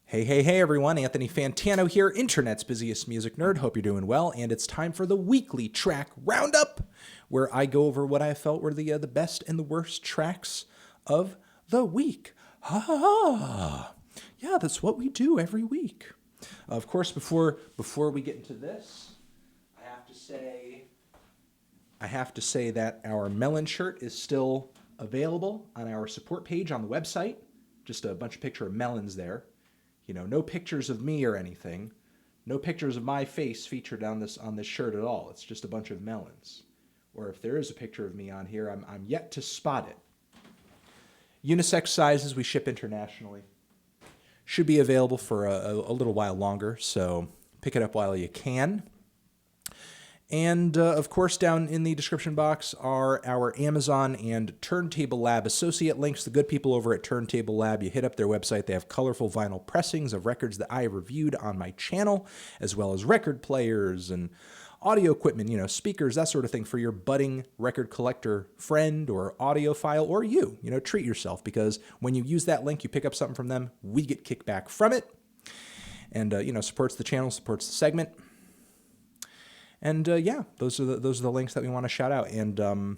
Hey, hey, hey, everyone. Anthony Fantano here, internet's busiest music nerd. Hope you're doing well. And it's time for the weekly track Roundup, where I go over what I felt were the best and the worst tracks of the week. Ha ha ha. Yeah, that's what we do every week. Of course, before we get into this, I have to say that our melon shirt is still available on our support page on the website. Just a bunch of picture of melons there. You know, no pictures of me or anything. No pictures of my face featured on this shirt at all. It's just a bunch of melons. Or if there is a picture of me on here, I'm yet to spot it. Unisex sizes we ship internationally. Should be available for a little while longer, so pick it up while you can. And, of course, down in the description box are our Amazon and Turntable Lab associate links. The good people over at Turntable Lab, you hit up their website. They have colorful vinyl pressings of records that I have reviewed on my channel, as well as record players and audio equipment, speakers, that sort of thing for your budding record collector friend or audiophile or you. Treat yourself, because when you use that link, you pick up something from them, we get kickback from it. And, supports the channel, supports the segment. And those are the links that we want to shout out. And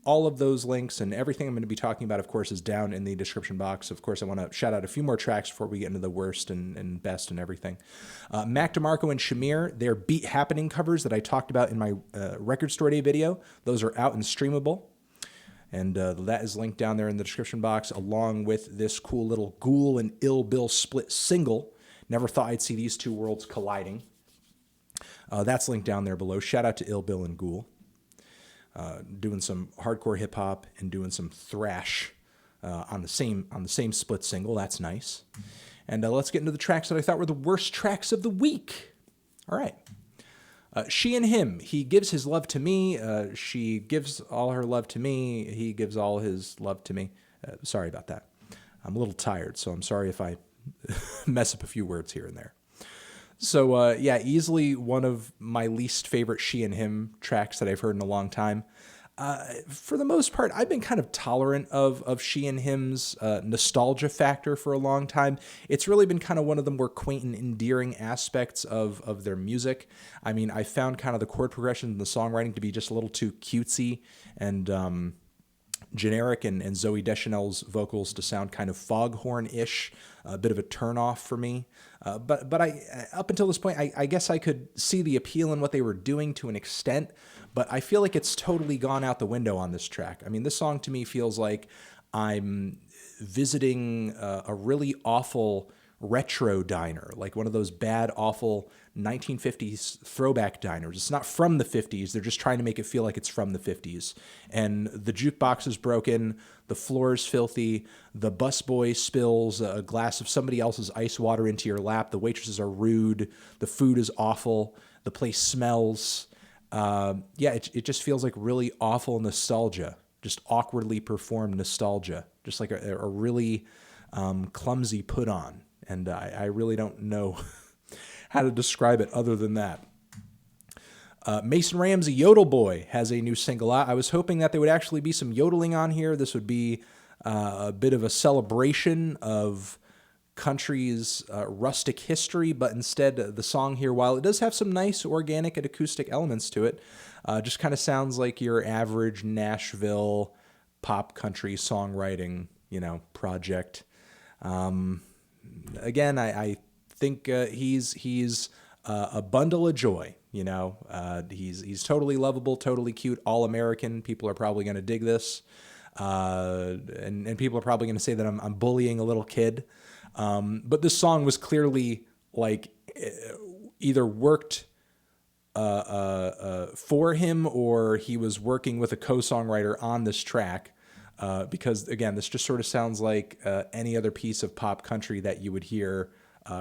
all of those links and everything I'm going to be talking about, of course, is down in the description box. Of course, I want to shout out a few more tracks before we get into the worst and best and everything. DeMarco and Shamir, their Beat Happening covers that I talked about in my Record Store Day video, those are out and streamable. And that is linked down there in the description box, along with this cool little Ghoul and Ill Bill split single. Never thought I'd see these two worlds colliding. That's linked down there below. Shout out to Ill Bill and Ghoul. Doing some hardcore hip hop and doing some thrash on the same split single. That's nice. And let's get into the tracks that I thought were the worst tracks of the week. All right. She and Him. He gives his love to me. She gives all her love to me. He gives all his love to me. Sorry about that. I'm a little tired, so I'm sorry if I mess up a few words here and there. So, easily one of my least favorite She and Him tracks that I've heard in a long time. For the most part, I've been kind of tolerant of She and Him's nostalgia factor for a long time. It's really been kind of one of the more quaint and endearing aspects of their music. I mean, I found kind of the chord progression and the songwriting to be just a little too cutesy and generic, and Zoe Deschanel's vocals to sound kind of foghorn-ish, a bit of a turnoff for me. But I up until this point, I guess I could see the appeal in what they were doing to an extent, but I feel like it's totally gone out the window on this track. I mean, this song to me feels like I'm visiting a really awful retro diner, like one of those bad, awful 1950s throwback diners. It's not from the 50s. They're just trying to make it feel like it's from the 50s. And the jukebox is broken. The floor is filthy. The busboy spills a glass of somebody else's ice water into your lap. The waitresses are rude. The food is awful. The place smells. It just feels like really awful nostalgia. Just awkwardly performed nostalgia. Just like a really clumsy put on. And I really don't know how to describe it other than that. Mason Ramsey, Yodel Boy, has a new single out. I was hoping that there would actually be some yodeling on here. This would be a bit of a celebration of country's rustic history, but instead the song here, while it does have some nice organic and acoustic elements to it, just kind of sounds like your average Nashville pop country songwriting, project. Again, I think he's a bundle of joy. He's totally lovable, totally cute, all American. People are probably going to dig this, and people are probably going to say that I'm bullying a little kid. But this song was clearly like either worked for him or he was working with a co-songwriter on this track. Because, again, this just sort of sounds like any other piece of pop country that you would hear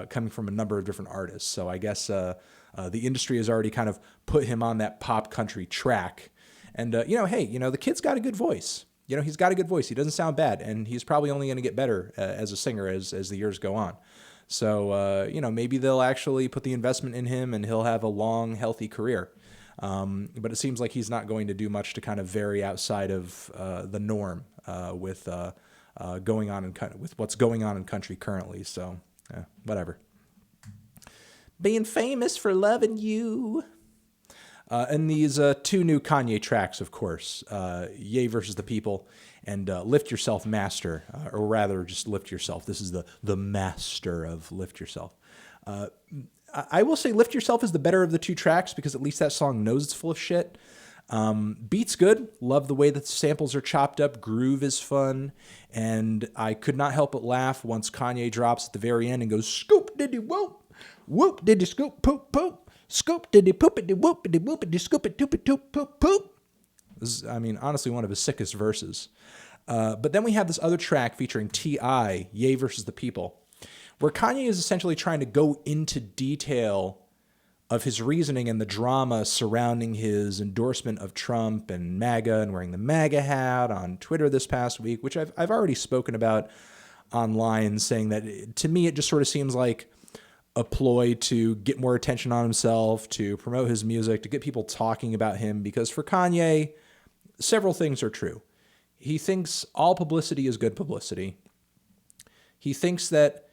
coming from a number of different artists. So I guess the industry has already kind of put him on that pop country track. And, the kid's got a good voice. He's got a good voice. He doesn't sound bad, and he's probably only going to get better as a singer as the years go on. So, maybe they'll actually put the investment in him and he'll have a long, healthy career. But it seems like he's not going to do much to kind of vary outside of the norm with what's going on in country currently. So Whatever. Being famous for loving you. And these two new Kanye tracks, of course, Ye versus the People and Lift Yourself Master, or rather just Lift Yourself. This is the master of Lift Yourself. I will say Lift Yourself is the better of the two tracks because at least that song knows it's full of shit. Beat's good. Love the way that the samples are chopped up. Groove is fun. And I could not help but laugh once Kanye drops at the very end and goes, scoop diddy whoop, whoop diddy scoop poop poop. Scoop diddy poopity whoopity whoopity scoopity toopity toop poop poop. This is, I mean, honestly, one of his sickest verses. But then we have this other track featuring T.I., Ye versus the People, where Kanye is essentially trying to go into detail of his reasoning and the drama surrounding his endorsement of Trump and MAGA and wearing the MAGA hat on Twitter this past week, which I've already spoken about online, saying that to me it just sort of seems like a ploy to get more attention on himself, to promote his music, to get people talking about him, because for Kanye, several things are true. He thinks all publicity is good publicity. He thinks that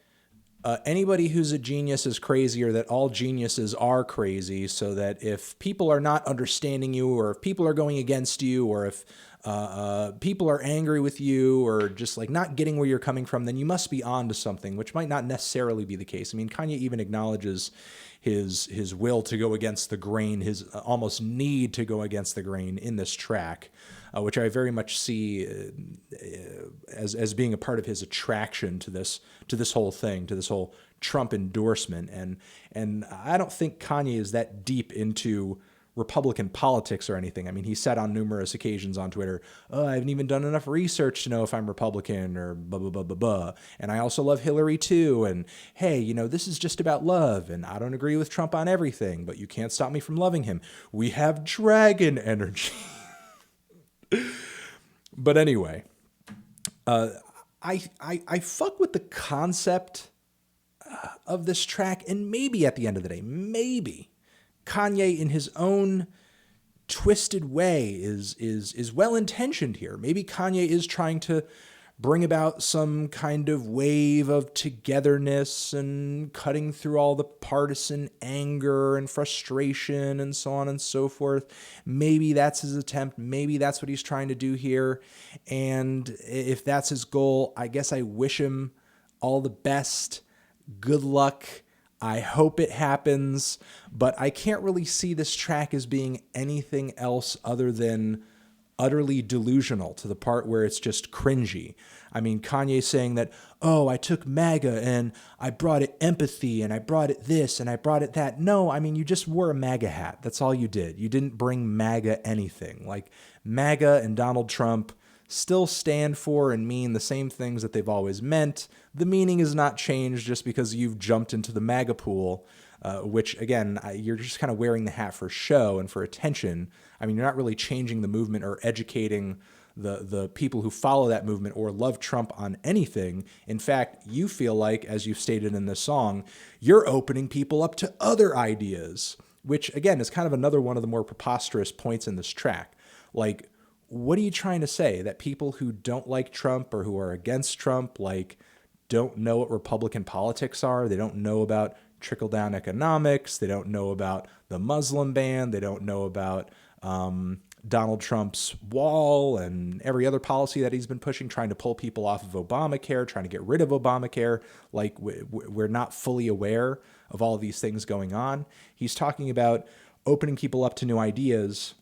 anybody who's a genius is crazy, or that all geniuses are crazy, so that if people are not understanding you, or if people are going against you, or if people are angry with you, or just like not getting where you're coming from, then you must be on to something, which might not necessarily be the case. I mean, Kanye even acknowledges his will to go against the grain, his almost need to go against the grain in this track, which I very much see as being a part of his attraction to this whole thing, to this whole Trump endorsement. And I don't think Kanye is that deep into Republican politics or anything. I mean, he said on numerous occasions on Twitter, I haven't even done enough research to know if I'm Republican or blah, blah, blah, blah, blah. And I also love Hillary too. And hey, this is just about love. And I don't agree with Trump on everything, but you can't stop me from loving him. We have dragon energy. But anyway, I fuck with the concept of this track. And maybe at the end of the day, maybe Kanye in his own twisted way is well-intentioned here. Maybe Kanye is trying to bring about some kind of wave of togetherness and cutting through all the partisan anger and frustration and so on and so forth. Maybe that's his attempt. Maybe that's what he's trying to do here. And if that's his goal, I guess I wish him all the best. Good luck. I hope it happens, but I can't really see this track as being anything else other than utterly delusional, to the part where it's just cringy. I mean, Kanye saying that, I took MAGA and I brought it empathy and I brought it this and I brought it that. No, I mean, you just wore a MAGA hat. That's all you did. You didn't bring MAGA anything. Like, MAGA and Donald Trump still stand for and mean the same things that they've always meant. The meaning is not changed just because you've jumped into the MAGA pool, which, again, you're just kind of wearing the hat for show and for attention. I mean, you're not really changing the movement or educating the people who follow that movement or love Trump on anything. In fact, you feel like, as you've stated in this song, you're opening people up to other ideas, which, again, is kind of another one of the more preposterous points in this track. Like, what are you trying to say? That people who don't like Trump or who are against Trump, like, don't know what Republican politics are? They don't know about trickle-down economics. They don't know about the Muslim ban. They don't know about Donald Trump's wall and every other policy that he's been pushing, trying to pull people off of Obamacare, trying to get rid of Obamacare. Like, we're not fully aware of all of these things going on. He's talking about opening people up to new ideas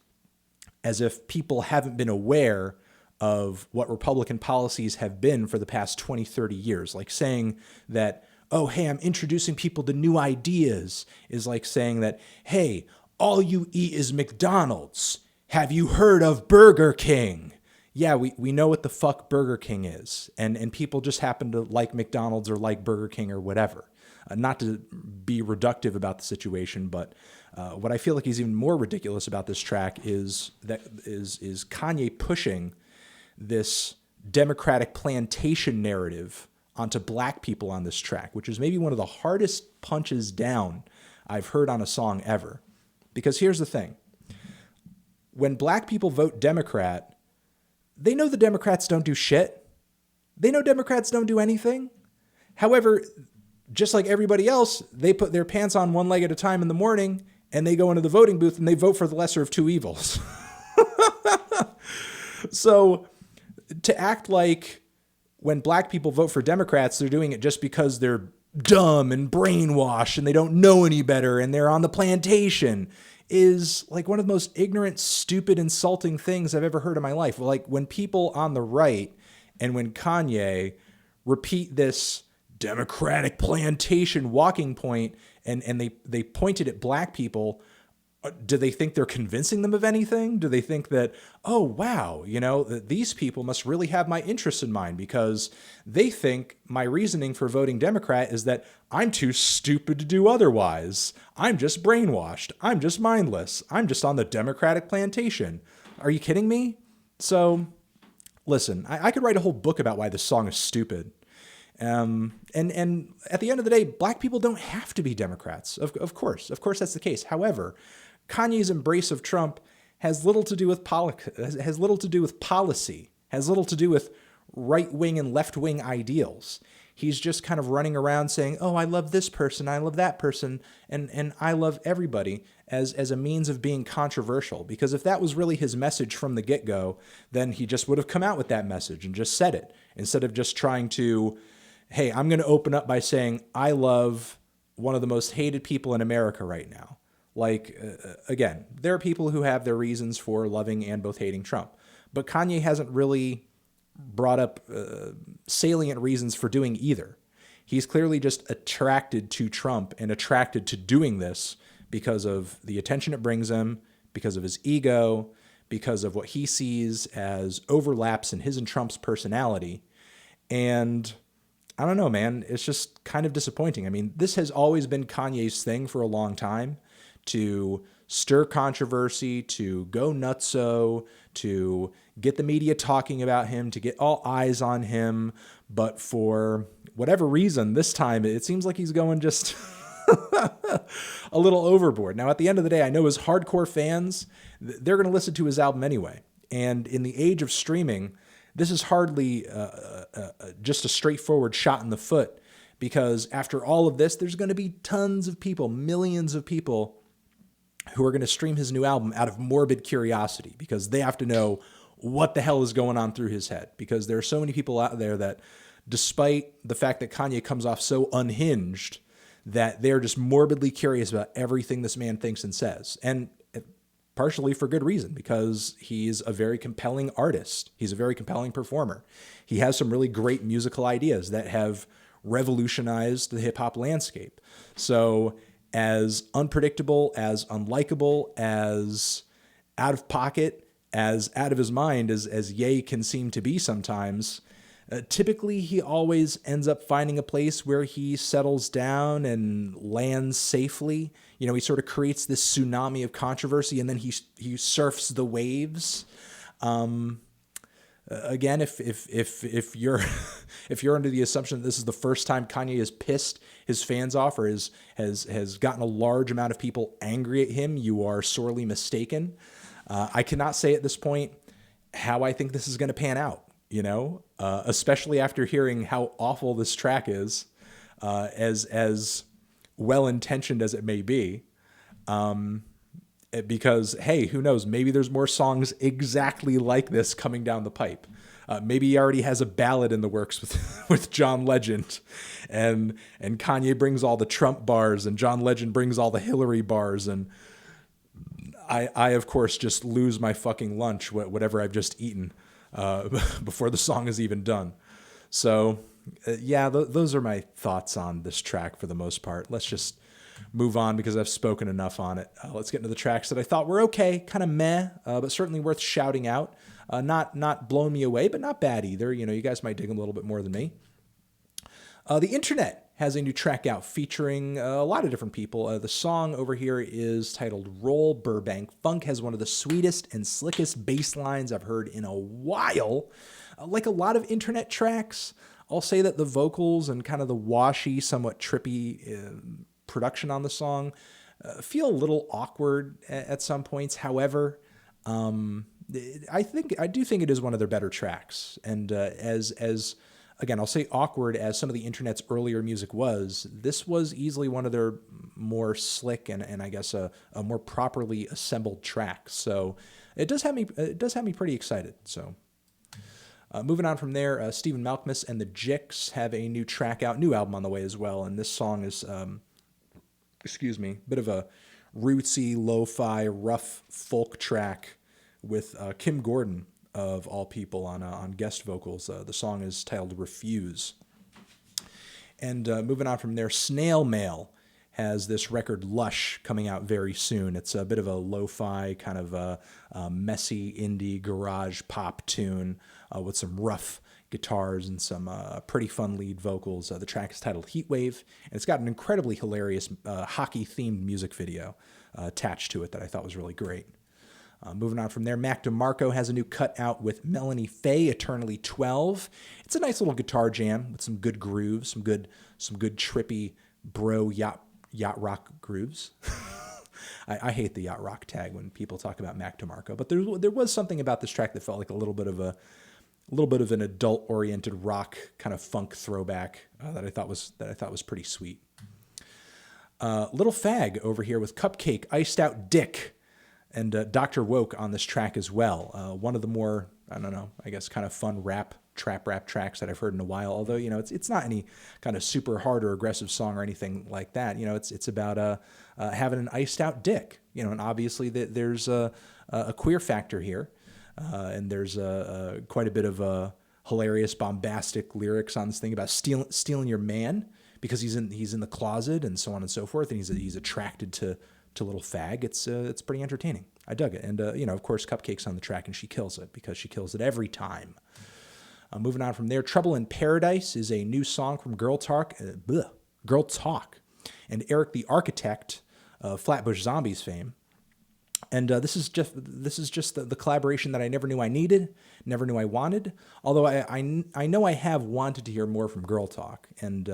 as if people haven't been aware of what Republican policies have been for the past 20, 30 years. Like saying that, hey, I'm introducing people to new ideas, is like saying that, hey, all you eat is McDonald's. Have you heard of Burger King? Yeah, we know what the fuck Burger King is. And people just happen to like McDonald's or like Burger King or whatever. Not to be reductive about the situation, but what I feel like is even more ridiculous about this track is Kanye pushing this Democratic plantation narrative onto black people on this track, which is maybe one of the hardest punches down I've heard on a song ever. Because here's the thing. When black people vote Democrat, they know the Democrats don't do shit. They know Democrats don't do anything. However, just like everybody else, they put their pants on one leg at a time in the morning and they go into the voting booth and they vote for the lesser of two evils. So to act like when black people vote for Democrats, they're doing it just because they're dumb and brainwashed and they don't know any better and they're on the plantation is like one of the most ignorant, stupid, insulting things I've ever heard in my life. Like when people on the right and when Kanye repeat this Democratic plantation walking point and they pointed at black people, do they think they're convincing them of anything? Do they think that, oh, wow, that these people must really have my interests in mind because they think my reasoning for voting Democrat is that I'm too stupid to do otherwise. I'm just brainwashed. I'm just mindless. I'm just on the Democratic plantation. Are you kidding me? So listen, I could write a whole book about why this song is stupid. And at the end of the day, black people don't have to be Democrats. Of course that's the case. However, Kanye's embrace of Trump has little to do with has little to do with policy, has little to do with right-wing and left-wing ideals. He's just kind of running around saying, oh, I love this person, I love that person, and I love everybody as a means of being controversial. Because if that was really his message from the get-go, then he just would have come out with that message and just said it, instead of just trying to, hey, I'm going to open up by saying I love one of the most hated people in America right now. Like, again, there are people who have their reasons for loving and both hating Trump. But Kanye hasn't really brought up salient reasons for doing either. He's clearly just attracted to Trump and attracted to doing this because of the attention it brings him, because of his ego, because of what he sees as overlaps in his and Trump's personality. And I don't know, man, it's just kind of disappointing. I mean, this has always been Kanye's thing for a long time, to stir controversy, to go nutso, to get the media talking about him, to get all eyes on him. But for whatever reason, this time it seems like he's going just a little overboard. Now, at the end of the day, I know his hardcore fans, they're going to listen to his album anyway. And in the age of streaming, this is hardly just a straightforward shot in the foot, because after all of this, there's going to be tons of people, millions of people who are going to stream his new album out of morbid curiosity because they have to know what the hell is going on through his head. Because there are so many people out there that, despite the fact that Kanye comes off so unhinged, that they're just morbidly curious about everything this man thinks and says. And partially for good reason, because he's a very compelling artist. He's a very compelling performer. He has some really great musical ideas that have revolutionized the hip-hop landscape. So as unpredictable, as unlikable, as out of pocket, as out of his mind as Ye can seem to be sometimes, typically he always ends up finding a place where he settles down and lands safely. He sort of creates this tsunami of controversy and then he surfs the waves. Again, if you're if you're under the assumption that this is the first time Kanye has pissed his fans off or has gotten a large amount of people angry at him, you are sorely mistaken. I cannot say at this point how I think this is going to pan out, especially after hearing how awful this track is, as well-intentioned as it may be. Because, hey, who knows? Maybe there's more songs exactly like this coming down the pipe. Maybe he already has a ballad in the works with John Legend, and Kanye brings all the Trump bars, and John Legend brings all the Hillary bars, and I of course just lose my fucking lunch, whatever I've just eaten, before the song is even done. So, yeah, those are my thoughts on this track for the most part. Let's just move on because I've spoken enough on it. Let's get into the tracks that I thought were okay, kind of meh, but certainly worth shouting out. Not blown me away, but not bad either. You guys might dig them a little bit more than me. The Internet has a new track out featuring a lot of different people. The song over here is titled Roll Burbank. Funk has one of the sweetest and slickest bass lines I've heard in a while. Like a lot of Internet tracks, I'll say that the vocals and kind of the washy, somewhat trippy production on the song feel a little awkward at some points. However, I do think it is one of their better tracks. And as again, I'll say awkward as some of the internet's earlier music was, this was easily one of their more slick and I guess a more properly assembled track. So it does have me pretty excited. So moving on from there, Stephen Malkmus and the Jicks have a new track out, new album on the way as well. And this song is, bit of a rootsy, lo-fi, rough folk track with Kim Gordon, of all people, on guest vocals. The song is titled Refuse. And moving on from there, Snail Mail has this record Lush coming out very soon. It's a bit of a lo-fi, kind of a messy indie garage pop tune with some rough guitars and some pretty fun lead vocals. The track is titled Heatwave, and it's got an incredibly hilarious hockey-themed music video attached to it that I thought was really great. Moving on from there, DeMarco has a new cut out with Melanie, Faye, Eternally 12. It's a nice little guitar jam with some good grooves, some good trippy bro yacht rock grooves. I hate the yacht rock tag when people talk about DeMarco, but there was something about this track that felt like a little bit of an adult-oriented rock kind of funk throwback that I thought was pretty sweet. Little Phag over here with Cupcakke, Iced Out Dick, and Dr. Woke on this track as well. One of the more, I don't know, I guess kind of fun trap rap tracks that I've heard in a while. Although, it's not any kind of super hard or aggressive song or anything like that. It's about having an iced out dick. And obviously there's a queer factor here, and there's quite a bit of hilarious, bombastic lyrics on this thing about stealing your man because he's in the closet and so on and so forth, and he's attracted to Little Phag. It's pretty entertaining. I dug it. And, of course, Cupcakke's on the track, and she kills it because she kills it every time. Moving on from there, Trouble in Paradise is a new song from Girl Talk, and Erick the Architect of Flatbush Zombies fame. And this is just the collaboration that I never knew I needed, never knew I wanted. Although I know I have wanted to hear more from Girl Talk, and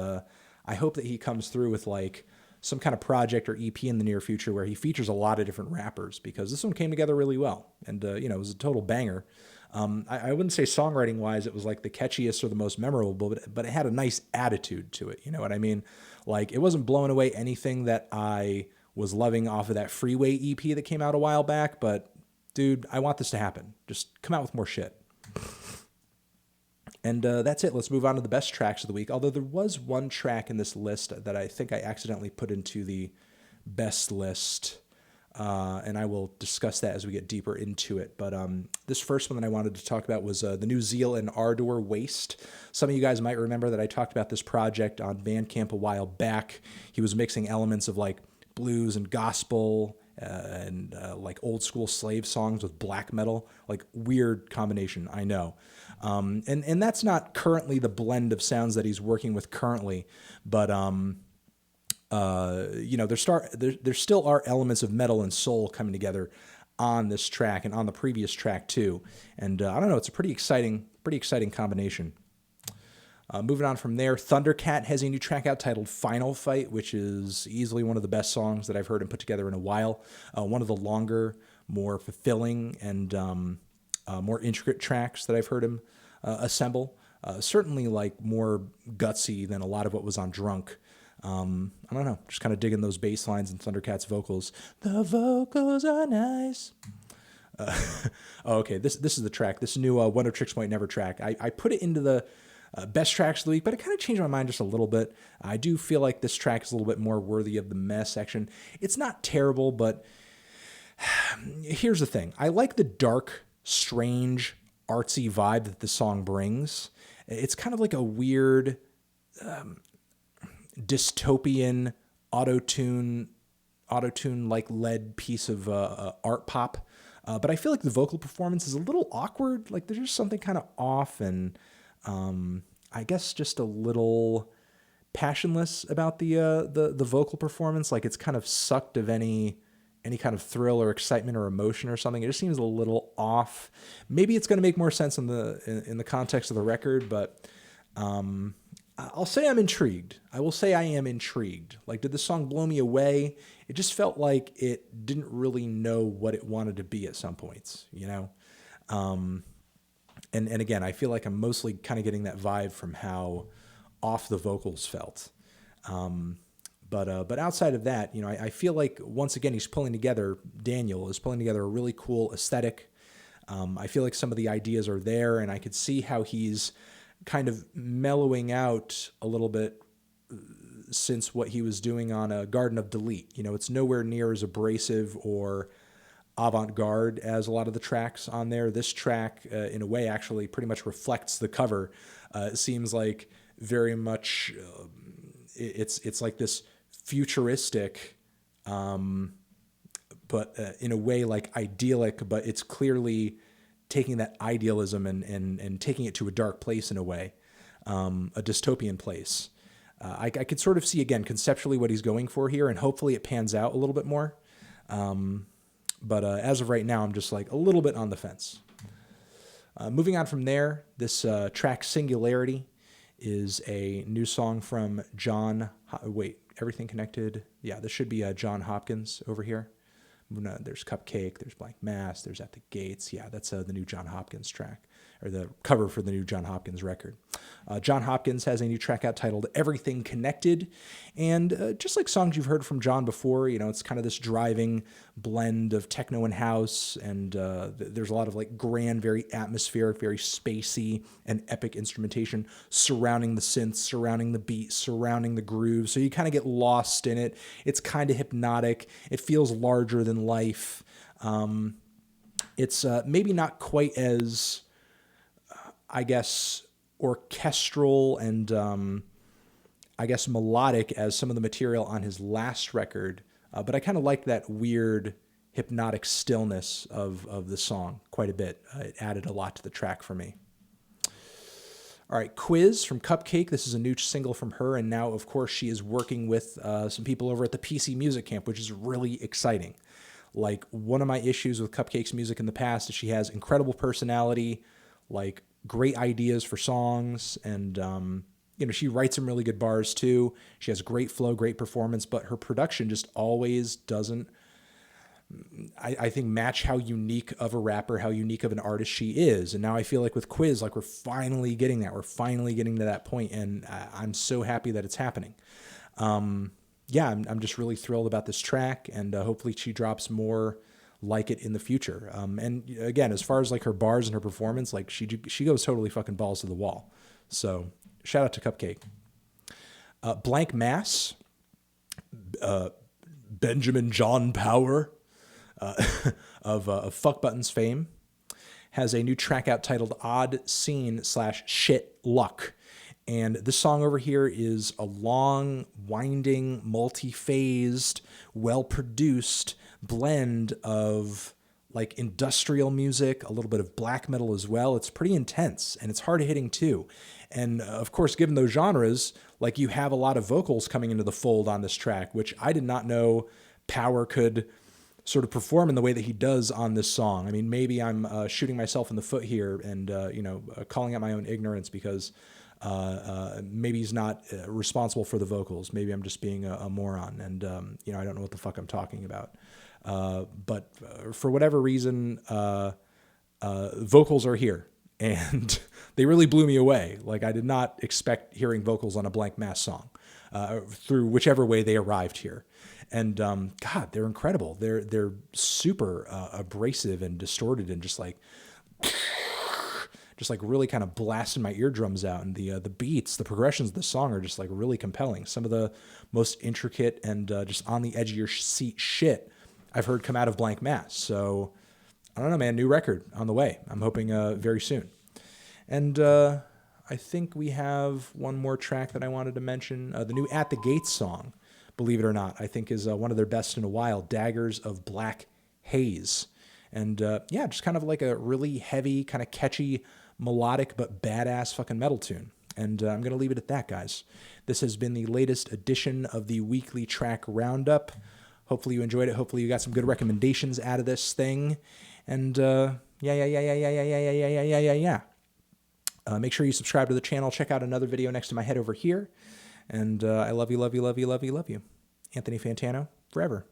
I hope that he comes through with like some kind of project or EP in the near future where he features a lot of different rappers, because this one came together really well. And, it was a total banger. I wouldn't say songwriting-wise it was like the catchiest or the most memorable, but it had a nice attitude to it. You know what I mean? Like, it wasn't blowing away anything that I was loving off of that Freeway EP that came out a while back, but, dude, I want this to happen. Just come out with more shit. And that's it. Let's move on to the best tracks of the week. Although there was one track in this list that I think I accidentally put into the best list, and I will discuss that as we get deeper into it. But this first one that I wanted to talk about was the new Zeal and Ardor Waste. Some of you guys might remember that I talked about this project on Bandcamp a while back. He was mixing elements of like blues and gospel and like old school slave songs with black metal, like weird combination, I know. And that's not currently the blend of sounds that he's working with currently, but there still are elements of metal and soul coming together on this track and on the previous track too. And I don't know, it's a pretty exciting combination. Moving on from there, Thundercat has a new track out titled Final Fight, which is easily one of the best songs that I've heard him put together in a while. One of the longer, more fulfilling, and more intricate tracks that I've heard him assemble. Certainly like more gutsy than a lot of what was on Drunk. I don't know, just kind of digging those bass lines and Thundercat's vocals. The vocals are nice. Okay, this is the track. This new Oneohtrix Might Never track. I put it into the best tracks of the week, but I kind of changed my mind just a little bit. I do feel like this track is a little bit more worthy of the meh section. It's not terrible, but here's the thing. I like the dark, strange, artsy vibe that the song brings. It's kind of like a weird dystopian auto-tune like led piece of art pop. But I feel like the vocal performance is a little awkward. Like there's just something kind of off and I guess just a little passionless about the vocal performance. Like it's kind of sucked of any kind of thrill or excitement or emotion or something. It just seems a little off. Maybe it's going to make more sense in the context of the record, but I'll say I'm intrigued. I will say I am intrigued. Like, did the song blow me away? It just felt like it didn't really know what it wanted to be at some points, you know? And again, I feel like I'm mostly kind of getting that vibe from how off the vocals felt. But outside of that, you know, I feel like once again Daniel is pulling together a really cool aesthetic. I feel like some of the ideas are there, and I could see how he's kind of mellowing out a little bit since what he was doing on a Garden of Delete. You know, it's nowhere near as abrasive or avant-garde as a lot of the tracks on there. This track, in a way, actually pretty much reflects the cover. It seems like very much it's like this futuristic, but in a way like idyllic, but it's clearly taking that idealism and taking it to a dark place in a way, a dystopian place. I could sort of see, again, conceptually what he's going for here, and hopefully it pans out a little bit more. But as of right now, I'm just like a little bit on the fence. Moving on from there, this track Singularity is a new song from Everything Connected. Yeah, this should be John Hopkins over here. There's Cupcakke, there's Blank Mass, there's At the Gates. Yeah, that's the new John Hopkins track, or the cover for the new John Hopkins record. John Hopkins has a new track out titled Everything Connected. And just like songs you've heard from John before, you know, it's kind of this driving blend of techno and house. And there's a lot of like grand, very atmospheric, very spacey and epic instrumentation surrounding the synths, surrounding the beat, surrounding the groove. So you kind of get lost in it. It's kind of hypnotic. It feels larger than life. It's maybe not quite as, I guess, orchestral and I guess melodic as some of the material on his last record, but I kind of liked that weird hypnotic stillness of the song quite a bit. It added a lot to the track for me. All right, Quiz from Cupcakke. This is a new single from her, and now, of course, she is working with some people over at the PC Music Camp, which is really exciting. Like, one of my issues with Cupcakke's music in the past is she has incredible personality, like great ideas for songs, and you know, she writes some really good bars too. She has great flow, great performance, but her production just always doesn't, I think, match how unique of a rapper, how unique of an artist she is. And now I feel like with Quiz, like we're finally getting that. We're finally getting to that point, and I'm so happy that it's happening. Yeah, I'm just really thrilled about this track, and hopefully she drops more like it in the future. And again, as far as like her bars and her performance, like she goes totally fucking balls to the wall. So shout out to Cupcakke. Blank Mass, Benjamin John Power of Fuck Buttons fame, has a new track out titled Odd Scene / Shit Luck. And this song over here is a long, winding, multi-phased, well-produced blend of like industrial music, a little bit of black metal as well. It's pretty intense, and it's hard-hitting too. And of course, given those genres, like you have a lot of vocals coming into the fold on this track, which I did not know Power could sort of perform in the way that he does on this song. I mean, maybe I'm shooting myself in the foot here and, you know, calling out my own ignorance because maybe he's not responsible for the vocals. Maybe I'm just being a moron, and you know, I don't know what the fuck I'm talking about. But for whatever reason, vocals are here, and they really blew me away. Like, I did not expect hearing vocals on a Blank Mass song through whichever way they arrived here. And God, they're incredible. They're super abrasive and distorted, and just like really kind of blasting my eardrums out. And the beats, the progressions of the song are just like really compelling. Some of the most intricate and just on the edge of your seat shit I've heard come out of Blank Mass. So I don't know, man, new record on the way. I'm hoping very soon. And I think we have one more track that I wanted to mention. The new At the Gates song, believe it or not, I think is one of their best in a while. Daggers of Black Haze. And yeah, just kind of like a really heavy, kind of catchy, melodic, but badass fucking metal tune. And I'm going to leave it at that, guys. This has been the latest edition of the weekly track roundup. Hopefully you enjoyed it. Hopefully you got some good recommendations out of this thing. And yeah. Make sure you subscribe to the channel. Check out another video next to my head over here. And I love you. Anthony Fantano, forever.